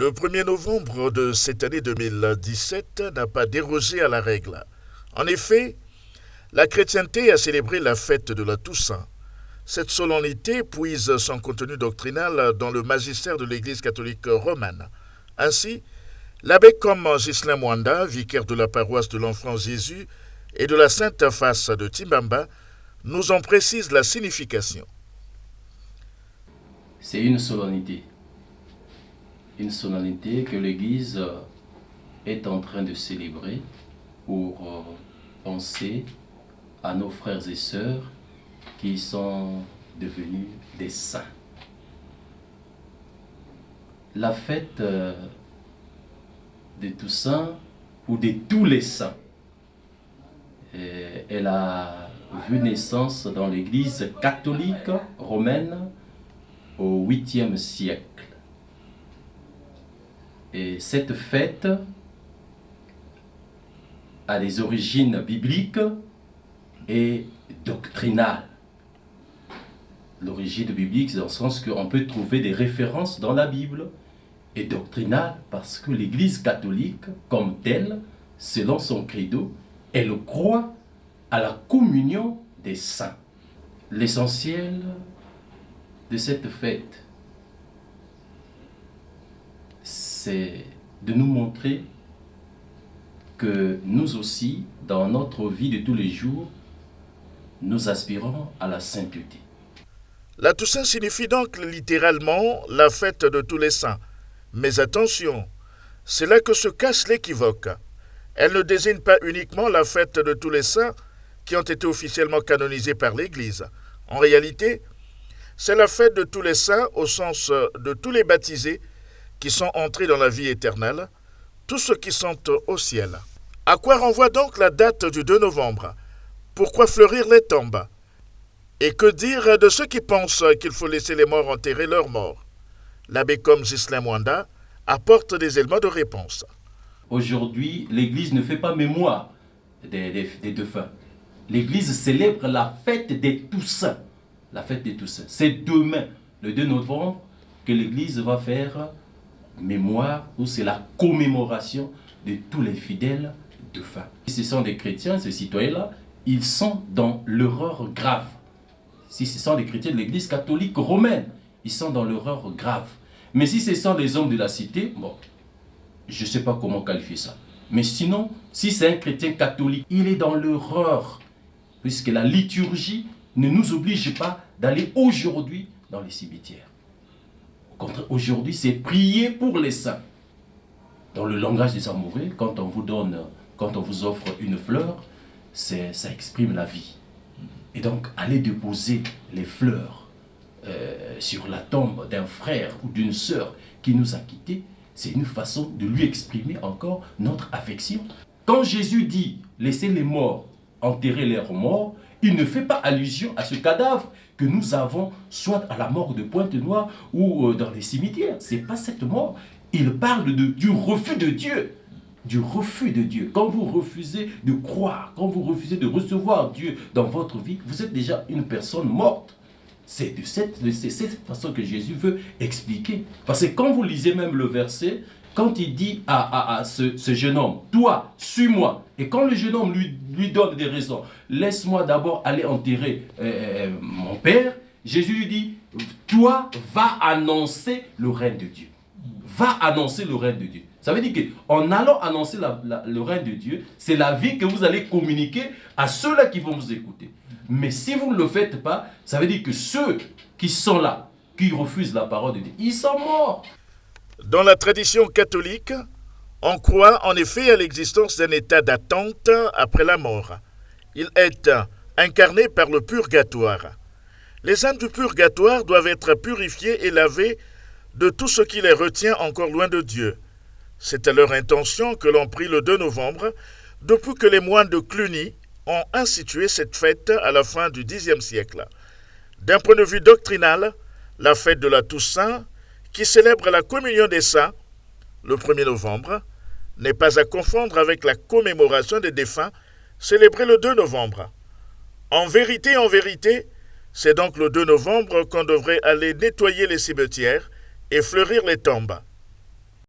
Le 1er novembre de cette année 2017 n'a pas dérogé à la règle. En effet, la chrétienté a célébré la fête de la Toussaint. Cette solennité puise son contenu doctrinal dans le magistère de l'Église catholique romaine. Ainsi, l'abbé comme Ghislain Mwanda, vicaire de la paroisse de l'Enfant Jésus et de la Sainte Face de Timbamba, nous en précise la signification. C'est une solennité que l'Église est en train de célébrer pour penser à nos frères et sœurs qui sont devenus des saints. La fête de Toussaint ou de tous les saints, elle a vu naissance dans l'Église catholique romaine au 8e siècle. Et cette fête a des origines bibliques et doctrinales. L'origine biblique, c'est dans le sens qu'on peut trouver des références dans la Bible, et doctrinale parce que l'Église catholique, comme telle, selon son credo, elle croit à la communion des saints. L'essentiel de cette fête, c'est de nous montrer que nous aussi, dans notre vie de tous les jours, nous aspirons à la sainteté. La Toussaint signifie donc littéralement la fête de tous les saints. Mais attention, c'est là que se cache l'équivoque. Elle ne désigne pas uniquement la fête de tous les saints qui ont été officiellement canonisés par l'Église. En réalité, c'est la fête de tous les saints au sens de tous les baptisés qui sont entrés dans la vie éternelle, tous ceux qui sont au ciel. À quoi renvoie donc la date du 2 novembre? Pourquoi fleurir les tombes? Et que dire de ceux qui pensent qu'il faut laisser les morts enterrer leurs morts? L'abbé comme Ghislain Mwanda apporte des éléments de réponse. Aujourd'hui, l'Église ne fait pas mémoire des défunts. L'Église célèbre la fête des Toussaints. La fête des Toussaints. C'est demain, le 2 novembre, que l'Église va faire mémoire, ou c'est la commémoration de tous les fidèles défunts. Si ce sont des chrétiens, ces citoyens-là, ils sont dans l'erreur grave. Si ce sont des chrétiens de l'Église catholique romaine, ils sont dans l'erreur grave. Mais si ce sont des hommes de la cité, bon, je ne sais pas comment qualifier ça. Mais sinon, si c'est un chrétien catholique, il est dans l'erreur. Puisque la liturgie ne nous oblige pas d'aller aujourd'hui dans les cimetières. Au contraire, aujourd'hui, c'est prier pour les saints. Dans le langage des amoureux, quand on vous offre une fleur, ça exprime la vie. Et donc, aller déposer les fleurs sur la tombe d'un frère ou d'une sœur qui nous a quittés, c'est une façon de lui exprimer encore notre affection. Quand Jésus dit « laissez les morts enterrer leurs morts », il ne fait pas allusion à ce cadavre que nous avons soit à la morgue de Pointe-Noire ou dans les cimetières. Ce n'est pas cette mort. Il parle du refus de Dieu. Du refus de Dieu. Quand vous refusez de croire, quand vous refusez de recevoir Dieu dans votre vie, vous êtes déjà une personne morte. C'est de cette façon que Jésus veut expliquer. Parce que quand vous lisez même le verset, quand il dit à ce jeune homme, toi, suis-moi, et quand le jeune homme lui donne des raisons, laisse-moi d'abord aller enterrer mon père, Jésus lui dit, toi, va annoncer le règne de Dieu. Va annoncer le règne de Dieu. Ça veut dire qu'en allant annoncer le règne de Dieu, c'est la vie que vous allez communiquer à ceux-là qui vont vous écouter. Mais si vous ne le faites pas, ça veut dire que ceux qui sont là, qui refusent la parole de Dieu, ils sont morts. Dans la tradition catholique, on croit en effet à l'existence d'un état d'attente après la mort. Il est incarné par le purgatoire. Les âmes du purgatoire doivent être purifiées et lavées de tout ce qui les retient encore loin de Dieu. C'est à leur intention que l'on prie le 2 novembre, depuis que les moines de Cluny ont institué cette fête à la fin du Xe siècle. D'un point de vue doctrinal, la fête de la Toussaint, qui célèbre la communion des saints, le 1er novembre, n'est pas à confondre avec la commémoration des défunts, célébrée le 2 novembre. En vérité, c'est donc le 2 novembre qu'on devrait aller nettoyer les cimetières et fleurir les tombes.